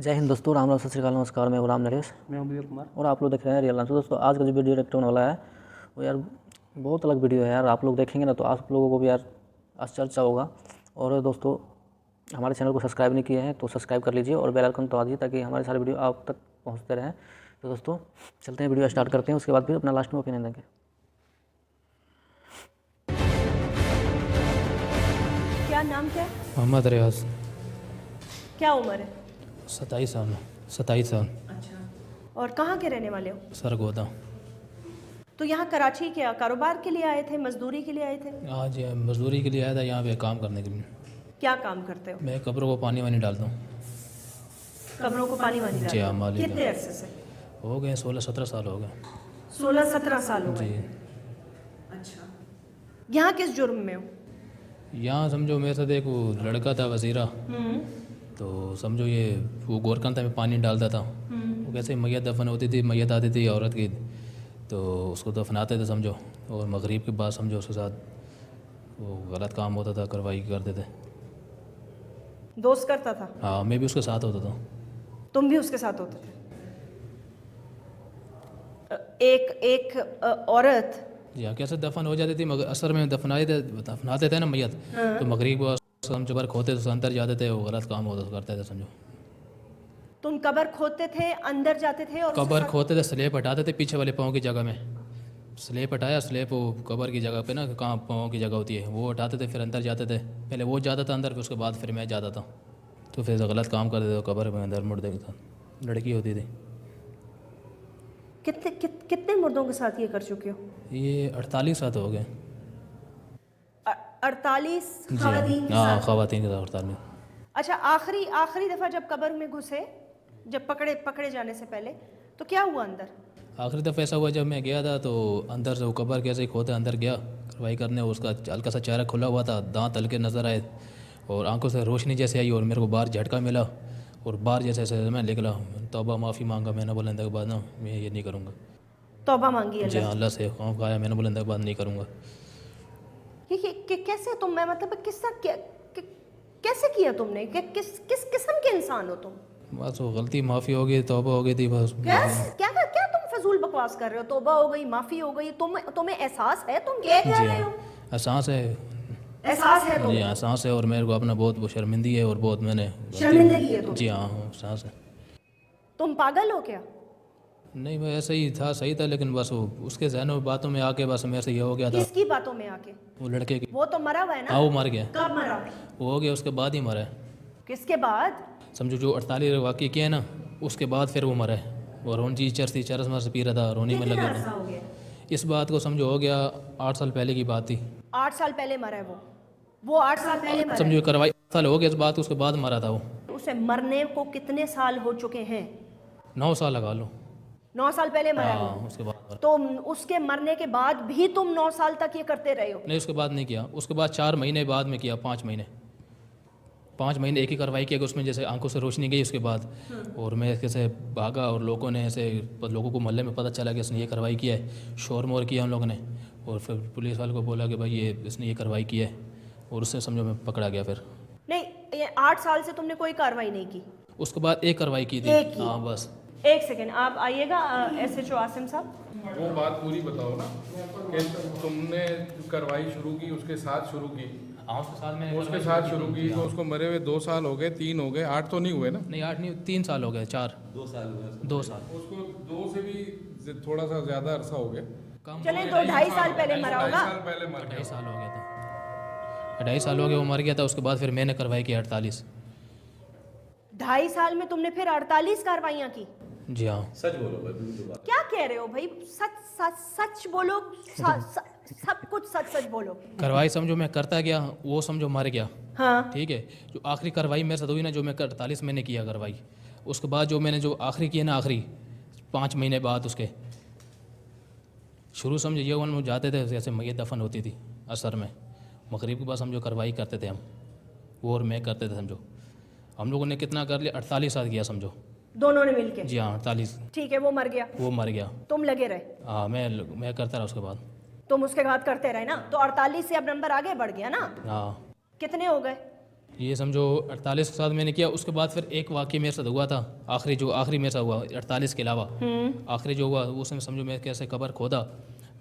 जय हिंद दोस्तों, राम राम, सत श्रीकाल, नमस्कार। मैं राम नरेश, मैं हूं विवेक कुमार और आप लोग देख रहे हैं रियल लाइफ। तो दोस्तों आज का जो वीडियो डायरेक्ट होने वाला है वो यार बहुत अलग वीडियो है यार। आप लोग देखेंगे ना तो आप लोगों को भी यार आश्चर्य होगा। और दोस्तों हमारे चैनल को सब्सक्राइब नहीं किए हैं तो सब्सक्राइब कर लीजिए और बेल आइकन दबा दीजिए ताकि हमारे सारे वीडियो आप तक पहुँचते रहें। तो दोस्तों चलते हैं, वीडियो स्टार्ट करते हैं, उसके बाद फिर अपना लास्ट में ओपिनियन देंगे। क्या नाम क्या है? मोहम्मद रियाज। क्या उम्र है? 27 साल। 27 साल। अच्छा। और कहाँ के रहने वाले हो? सरगोदा। तो यहाँ कराची क्या कारोबार के लिए आए थे, मजदूरी के लिए आए थे? आज मजदूरी के लिए आया था यहाँ पे काम करने के लिए। क्या काम करते हो? मैं कब्रों को पानी वानी डालता हूँ। कब्रों को पानी वानी जी हाँ, डालते हो? मालिक कितने अरसे से? हो गए 16-17 साल हो गए। 16-17 साल हो जी। गए। अच्छा। यहाँ किस जुर्म में हो? यहाँ समझो मेरे साथ एक वो लड़का था वजीरा, तो समझो ये वो गोरकंदा में पानी डालता था। वो कैसे मैयत दफन होती थी, मैयत आती थी औरत की, तो उसको दफनाते थे समझो। और मगरिब के बाद समझो उसके साथ वो गलत काम होता था, कार्रवाई करते थे। दोस्त करता था? हाँ, मैं भी उसके साथ होता था। तुम भी उसके साथ होते थे? एक औरत जी हाँ, कैसे दफन हो जाती थी मगर असर में दफनाते थे ना मैयत, तो मगरिब को समझो बार खोते थे, अंदर जाते थे, वो गलत काम होता करते थे समझो। तुम कब्र खोदते थे, अंदर जाते थे और कब्र खोदते थे, स्लेब हटाते थे पीछे वाले पाँव की जगह में। स्लेब हटाया, स्लेब वो कब्र की जगह पे ना, कहाँ पाँव की जगह होती है, वो हटाते थे, फिर अंदर जाते थे। पहले वो जाता था अंदर, फिर उसके बाद फिर मैं जाता था। तो फिर गलत काम करते थे कब्र में अंदर मुर्दे के साथ। लड़की होती थी। कितने मुर्दों के साथ ये कर चुके हो? ये 48 साल हो गए। 48 जी ख़वातीन के हाँ, साथ? ख़वातीन के साथ 48। अच्छा, आखिरी दफ़ा जब कब्र में घुसे, जब पकड़े जाने से पहले, तो क्या हुआ अंदर? आखिरी दफ़ा ऐसा हुआ जब मैं गया था, तो अंदर से वो कब्र कैसे ही खोते अंदर गया कार्रवाई करने। उसका हल्का सा चेहरा खुला हुआ था, दांत हल्के नज़र आए और आंखों से रोशनी जैसे आई, और मेरे को बाहर झटका मिला और बाहर जैसे मैं निकला। तौबा माफ़ी मांगा मैंने, बुलंद के बाद ना मैं ये नहीं करूँगा। तौबा मांगी जी हाँ, अल्लाह अल्लाह से खौफ खाया मैंने, बुलंद के बाद नहीं करूँगा। ये कैसे तुम, मैं मतलब कैसे किया तुमने? किस किस्म के इंसान हो तुम? बस वो गलती माफ़ी हो गई, तौबा हो गई थी बस। क्या तुम फजूल बकवास कर रहे हो? तौबा हो गई, माफी हो गई, तुम्हें एहसास है तुम क्या कह रहे हो? एहसास है। एहसास है जी तुम्हें? हाँ, एहसास है, और मेरे को अपना बहुत वो शर्मिंदी है और बहुत मैंने शर्मिंदगी है तुम्हें? जी हाँ, एहसास है। तुम पागल हो क्या? नहीं, मैं ऐसे ही था, सही था, लेकिन बस वो उसके जहनों में बातों में आके बस मेरे से ये हो गया था। किसकी बातों में आके? वो लड़के की। वो तो मरा हुआ है ना? हाँ, वो मर गया। कब मरा? वो हो गया उसके बाद ही मरा है। किसके बाद? समझो जो 48 वाक़ई किया है ना, उसके बाद फिर वो मरा है। और रोनी चरस मर से पी रहा था, रोनी में लगा कितना था। हो गया? इस बात को समझो हो गया 8 साल पहले की बात थी। 8 साल पहले मरा है वो 8 साल पहले मरा समझो कार्रवाई 8 साल हो गया इस बात को, उसके बाद मरा था वो। है। उसे मरने को कितने साल हो चुके हैं? 9 साल लगा लो। 9 साल पहले मरा है हाँ, वो। उसके बाद मरा। तो उसके मरने के बाद भी तुम 9 साल तक ये करते रहे हो? नहीं, उसके बाद नहीं किया। उसके बाद 4 महीने बाद में किया, 5 महीने एक ही कार्रवाई किया कि उसमें जैसे आंखों से रोशनी गई उसके बाद। और मैं कैसे भागा और लोगों ने ऐसे, लोगों को मोहल्ले में पता चला कि इसने ये कार्रवाई किया है, शोर मोर किया उन लोगों ने। और फिर पुलिस वाले को बोला कि भाई ये इसने ये कार्रवाई की है, और उससे समझो मैं पकड़ा गया। फिर नहीं, ये 8 साल से तुमने कोई कार्रवाई नहीं की? उसके बाद एक कार्रवाई की थी। एक की? हाँ बस। एक सेकेंड, आप आइएगा। SHO आसिम साहब, वो बात पूरी बताओ ना कि तुमने कार्रवाई शुरू की, उसके साथ शुरू की। हाँ, उसके साथ में उसके साथ शुरू की तो उसको मरे हुए 2 साल हो गए, 3 हो गए, 8 तो नहीं हुए ना? नहीं, 8 नहीं, 3 साल हो गए, 4 2 साल हुए। 2 साल उसको 2 से भी थोड़ा सा ज़्यादा अरसा हो गया। कम। चलें तो 2.5 साल पहले मरा 2.5 होगा। साल पहले मर 2.5 गया। साल हो गया था। 2.5 साल हो गए वो मर गया था। उसके बाद फिर मैंने कार्रवाई की 48। 2.5 साल में तुमने फिर 48 कार्रवाइयाँ की? जी हाँ। सच बोलो भाई, बिल्कुल बात। क्या कह रहे हो भाई? सच बोलो, सब कुछ सच बोलो। कार्रवाई समझो मैं करता गया, वो समझो मर गया। हाँ, ठीक है। जो आखिरी कार्रवाई मेरे साथ हुई ना, जो मैं 48 मैंने किया कार्रवाई, उसके बाद जो मैंने जो आखिरी किया ना, आखिरी 5 महीने बाद उसके शुरू समझो ये वो जाते थे, जैसे मैयत दफन होती थी असर में, मगरिब के बाद समझो कार्रवाई करते थे हम, वो और मैं करते थे समझो। हम लोगों ने कितना कर लिया, 48 साल किया समझो। दोनों ने मिलके? जी हाँ, 48। ठीक है, वो मर गया, वो मर गया। तुम लगे रहे? हाँ, मैं करता रहा उसके बाद। तुम उसके बाद करते रहे ना, तो 48 से अब नंबर आगे बढ़ गया ना? हाँ। कितने हो गए? ये समझो 48 के साथ मैंने किया। उसके बाद फिर एक वाक़या मेरे साथ हुआ था, आखिरी मेरे साथ हुआ 48 के अलावा। आखिरी जो हुआ उसमें समझो मैं कैसे कब्र खोदा,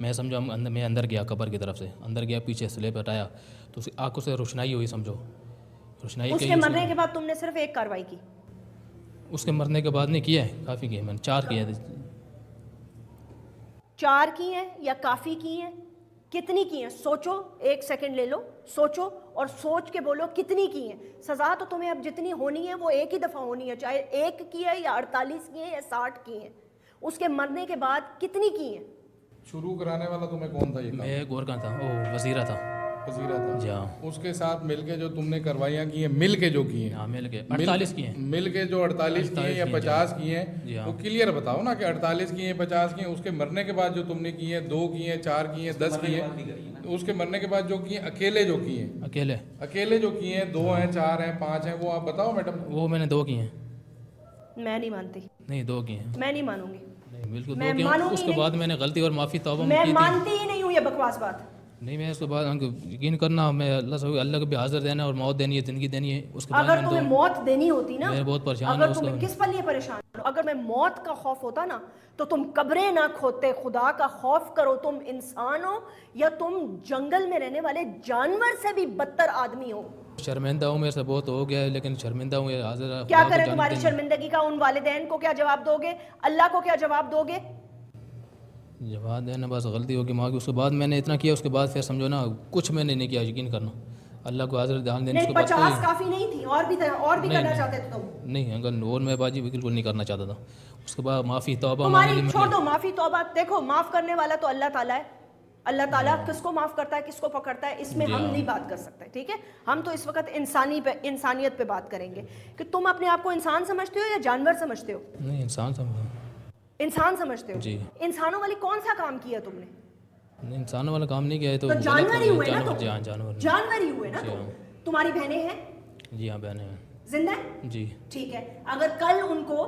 मैं समझो मैं अंदर गया, कब्र की तरफ से अंदर गया, पीछे स्लेब हटाया तो उसकी आंखों से रोशनाई हुई, समझो रोशनाई। उसके मरने के बाद तुमने सिर्फ एक कार्रवाई की? उसके मरने के बाद नहीं किया है, काफ़ी किया मैंने, 4 किए थे। 4 की हैं या काफ़ी की हैं? कितनी की हैं? सोचो, 1 सेकंड ले लो, सोचो और सोच के बोलो कितनी की हैं। सज़ा तो तुम्हें अब जितनी होनी है वो एक ही दफ़ा होनी है, चाहे 1 की है या 48 की है या 60 की है। उसके मरने के बाद कितनी की हैं? शुरू कराने वाला तुम्हें कौन था? ये काम मैं गोरखा था, ओ वज़ीरा था। वज़ीरा था। जी हाँ। उसके साथ मिलके जो तुमने कार्रवाइयाँ की हैं, मिल के जो की हैं, हाँ मिल के 48 किए हैं। मिल के जो 48 की हैं या 50 की जी हैं, हाँ। वो क्लियर बताओ ना कि 48 की हैं 50 की हैं। उसके मरने के बाद जो तुमने की हैं, 2 की हैं, 4 की हैं, 10 की हैं, उसके मरने के बाद जो की हैं, अकेले जो की हैं, अकेले जो की हैं, 2 हैं, 4 हैं, 5 हैं, वो आप बताओ मैडम। वो मैंने 2 किए हैं। मैं नहीं मानती, नहीं 2 किए हैं। मैं नहीं मानूंगी, नहीं बिल्कुल 2 मैं किए हैं। मानूंगी उसके नहीं। बाद मैंने गलती और माफ़ी तौबा मैं की थी। मानती ही नहीं हूँ ये बकवास बात। नहीं मैं उसके बाद यकीन करना, मैं अल्लाह को भी हाजिर देना और मौत देनी है, ज़िंदगी देनी है। उसके बाद अगर मैंने तुम्हें मौत देनी होती ना, मैं बहुत परेशान अगर हूँ तुम्हें उसका। किस पर लिए परेशान हो, अगर मैं मौत का खौफ होता ना तो तुम कब्रें ना खोदते। खुदा का खौफ करो, तुम इंसान हो या तुम जंगल में रहने वाले जानवर से भी बदतर आदमी हो। शर्मिंदा हूँ, मेरे से बहुत हो गया है, लेकिन शर्मिंदा हूँ। हाजिर क्या करें तुम्हारी शर्मिंदगी का? उन वालिदैन को क्या जवाब दोगे? अल्लाह को क्या जवाब दोगे? जवाब देना बस गलती होगी माँ की। उसके बाद मैंने इतना किया, उसके बाद फिर समझो ना कुछ मैंने नहीं किया, यकीन करना। अल्लाह को हाजिर ध्यान देने नहीं, उसके बाद 50 काफी नहीं थी, और भी करना नहीं। चाहते थे तुम? नहीं अगर और मैं बाजी बिल्कुल नहीं करना चाहता था। उसके बाद माफ़ी तौबा तुम्हारी मांगी छोड़ दो माफी तौबा। देखो, माफ करने वाला तो अल्लाह ताला है। अल्लाह ताला किसको माफ करता है, किसको पकड़ता है, इसमें हम नहीं बात कर सकते, ठीक है? हम तो इस वक्त इंसानियत पे बात करेंगे कि तुम अपने आप को इंसान समझते हो या जानवर समझते हो? नहीं इंसान समझो। इंसान समझते हो जी। इंसानों वाली कौन सा काम किया तुमने? नहीं, इंसानों वाला काम नहीं किया है तो जानवर ही हुए ना तुम। जी हाँ जानवर। जानवर ही हुए ना जी तुम। हाँ। तुम्हारी बहनें हैं? जी हाँ बहनें हैं। जिंदा है? जी। ठीक है, अगर कल उनको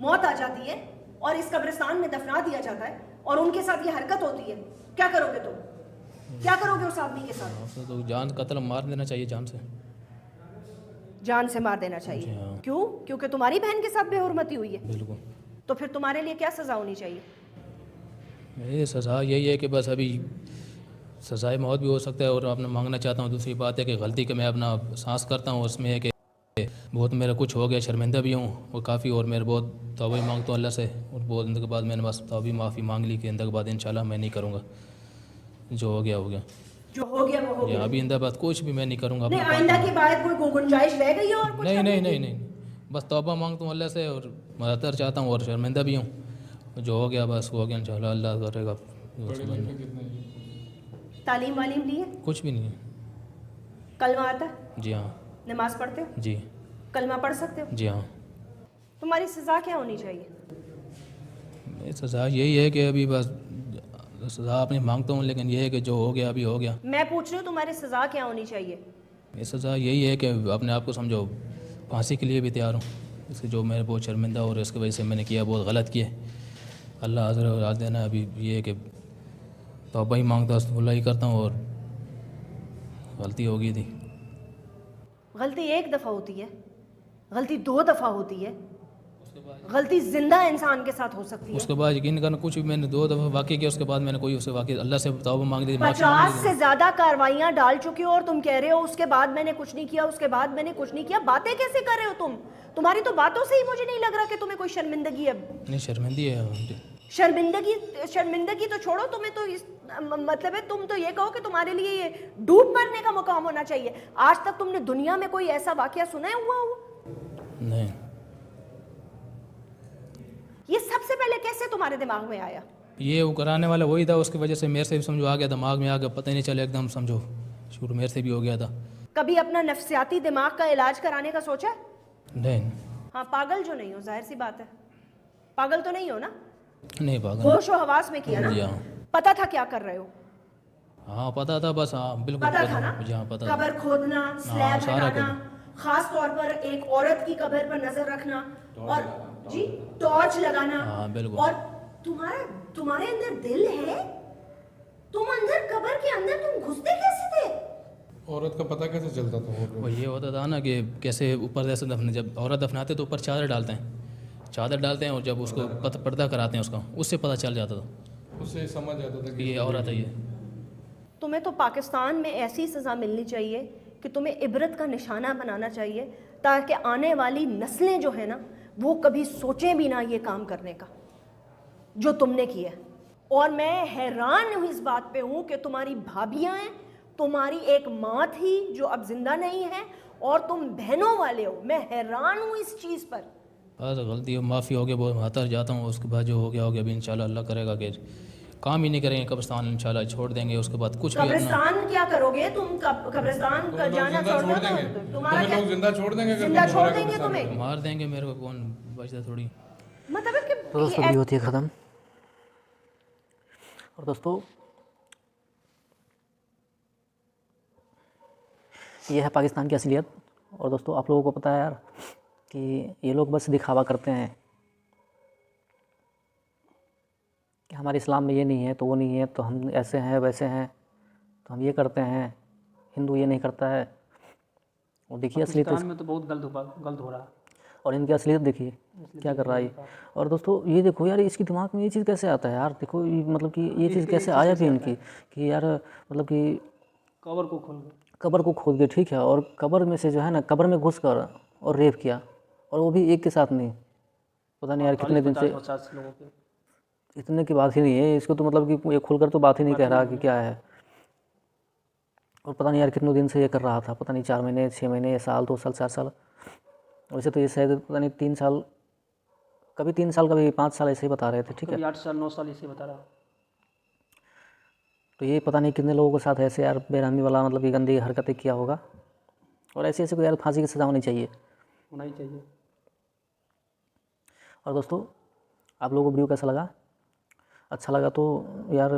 मौत आ जाती है और इस कब्रिस्तान में दफना दिया जाता है और उनके साथ ये हरकत होती है, क्या करोगे तुम? क्या करोगे उस आदमी के साथ? तो जान कत्ल मार देना चाहिए, जान से। जान से मार देना चाहिए। जी हाँ। क्यों? क्योंकि तुम्हारी बहन के साथ बेहुरमती हुई है। बिल्कुल। तो फिर तुम्हारे लिए क्या सजा होनी चाहिए? ये सज़ा यही है कि बस अभी सज़ाए मौत भी हो सकता है और अपना मांगना चाहता हूँ। दूसरी बात है कि गलती के मैं अपना सांस करता हूँ, उसमें है कि बहुत मेरा कुछ हो गया, शर्मिंदा भी हूँ और काफ़ी, और मेरे बहुत तौबा ही मांगता हूँ अल्लाह से। और बहुत दिन के बाद मैंने बस तौबा माफ़ी मांग ली कि इंदा के बाद इंशाल्लाह मैं नहीं करूँगा, जो हो गया हो गया। जो हो गया वो हो गया। अभी इंदा बाद कुछ भी मैं नहीं करूँगा। नहीं, आइंदा की बात कोई गुंजाइश रह गई है और कुछ? नहीं, बस तौबा मांगता हूँ अल्लाह से और मदद चाहता हूँ और शर्मिंदा भी हूँ। जो हो गया बस हो गया, इंशाल्लाह अल्लाह करेगा। तालीम वालीम ली है? कुछ भी नहीं है। कलमा आता है? जी हाँ। नमाज पढ़ते हो? जी। कलमा पढ़ सकते हो? जी हाँ। तुम्हारी सजा क्या होनी चाहिए? सज़ा यही है कि अभी बस सज़ा अपनी मांगता हूँ, लेकिन यह है कि जो हो गया अभी हो गया। मैं पूछ रही हूँ तुम्हारी सजा क्या होनी चाहिए? ये सज़ा यही है कि अपने आप को समझो फांसी के लिए भी तैयार हूँ। इसके जो मेरे बहुत शर्मिंदा और इसकी वजह से मैंने किया, बहुत गलत किया। अल्लाह हाज़िर और राज़ देना। अभी ये है कि तौबा ही मांगता हूँ, ही करता हूँ और गलती हो गई थी। गलती एक दफ़ा होती है, गलती 2 दफ़ा होती है, गलती जिंदा इंसान के साथ हो सकती है। उसके बाद यकीन करना कुछ भी मैंने 2 दफ़ा वाक़ई किया, उसके बाद मैंने कोई उससे वाक़ई अल्लाह से तौबा मांग दी। 50 से ज़्यादा कार्रवाइयाँ डाल चुके हो और तुम कह रहे हो उसके बाद मैंने कुछ नहीं किया, उसके बाद मैंने कुछ नहीं किया। बातें कैसे कर रहे हो तुम? तुम्हारी तो बातों से ही मुझे नहीं लग रहा कि तुम्हें कोई शर्मिंदगी है। नहीं शर्मिंदी है। शर्मिंदगी तो छोड़ो, तुम्हें तो इस मतलब है, तुम तो ये कहो कि तुम्हारे लिए ये डूब मरने का मुकाम होना चाहिए। आज तक तुमने दुनिया में कोई ऐसा वाकया सुना है हुआ हो? नहीं। ये सबसे पहले कैसे तुम्हारे दिमाग में आया? ये वो कराने वाला वही था, उसकी वजह से मेरे से भी समझो आ गया, दिमाग में आ गया, पता ही नहीं चला, एकदम समझो शुरू मेरे से भी हो गया था। कभी अपना नफ्सियाती दिमाग का इलाज कराने का सोचा है? नहीं। हाँ, पागल जो नहीं हो, जाहिर सी बात है, पागल तो नहीं हो ना? नहीं पागल। होश व हवास में किया ना? जी हाँ। पता था क्या कर रहे हो? हाँ पता था, बस हाँ बिल्कुल पता था ना? जी हाँ पता था। कब्र खोदना, स्लैब सारा हटाना, खास तौर पर एक औरत की कब्र पर नजर रखना और जी टॉर्च लगाना। हाँ बिल्कुल। और तुम्हारे अंदर दिल है? तुम अंदर कब्र के अंदर तुम घुसते कैसे थे? औरत का पता कैसे चलता था? वो ये होता था ना कि कैसे ऊपर जैसे जब औरत दफनाते तो ऊपर चादर डालते हैं और जब उसको पर्दा कराते हैं उसका, उससे पता चल जाता था उससे समझ आता था कि कि ये औरत है ये। तुम्हें तो पाकिस्तान में ऐसी सज़ा मिलनी चाहिए कि तुम्हें इबरत का निशाना बनाना चाहिए, ताकि आने वाली नस्लें जो है ना वो कभी सोचें भी ना ये काम करने का जो तुमने किया। और मैं हैरान हूँ इस बात पे हूँ कि तुम्हारी भाभियाँ हैं, तुम्हारी एक माँ थी जो अब जिंदा नहीं है, और तुम बहनों वाले हो। मैं हैरान हूँ इस चीज़ पर। बस गलती हो, माफ़ी हो गई, बहुत हतर जाता हूँ। उसके बाद जो हो गया अभी इंशाल्लाह अल्लाह करेगा कि काम ही नहीं करेंगे, कब्रिस्तान इंशाल्लाह छोड़ देंगे। उसके बाद कुछ भी अपना कब्रिस्तान क्या करोगे तुम? कब्रिस्तान का जाना छोड़ दो तो तुम्हारा क्या? लोग जिंदा छोड़ देंगे, जिंदा छोड़ देंगे तुम्हें, मार देंगे मेरे को, कौन बचता थोड़ी। मतलब है तो दोस्तों वीडियो होती है ख़त्म। और दोस्तों ये है पाकिस्तान की असलियत। और दोस्तों आप लोगों को पता है यार कि ये लोग बस दिखावा करते हैं कि हमारे इस्लाम में ये नहीं है तो वो नहीं है, तो हम ऐसे हैं वैसे हैं, तो हम ये करते हैं, हिंदू ये नहीं करता है। और देखिए असलियत में तो बहुत गलत हो रहा है। और इनकी असलियत देखिए क्या कर रहा है ये। और दोस्तों ये देखो यार, इसकी दिमाग में ये चीज़ कैसे आता है यार। देखो मतलब कि ये चीज़ कैसे आया थी इनकी कि यार मतलब कि कब्र को खोद के, ठीक है, और कब्र में से जो है ना, कब्र में घुस कर और रेप किया, और वो भी एक के साथ नहीं, पता नहीं यार कितने दिन से। 50 लोगों के इतने की बात ही नहीं है इसको तो, मतलब कि ये खुलकर तो बात ही नहीं कह रहा कि क्या है। और पता नहीं यार कितने दिन से ये कर रहा था, पता नहीं 4 महीने 6 महीने, साल 2 साल 4 साल। वैसे तो ये शायद पता नहीं 3 साल, कभी 3 साल कभी 5 साल ऐसे ही बता रहे थे, ठीक है। 8 साल 9 साल इसे बता रहा। तो ये पता नहीं कितने लोगों के साथ ऐसे यार बेरहमी वाला मतलब ये गंदी हरकतें किया होगा। और ऐसे ऐसे को यार फांसी की सज़ा होनी चाहिए। और दोस्तों आप लोगों को वीडियो कैसा लगा? अच्छा लगा तो यार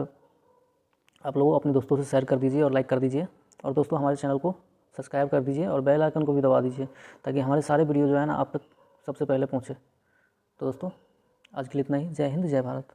आप लोगों अपने दोस्तों से शेयर कर दीजिए और लाइक कर दीजिए। और दोस्तों हमारे चैनल को सब्सक्राइब कर दीजिए और बेल आइकन को भी दबा दीजिए, ताकि हमारे सारे वीडियो जो है ना आप तक सबसे पहले पहुँचे। तो दोस्तों आज के लिए इतना ही। जय हिंद, जय भारत।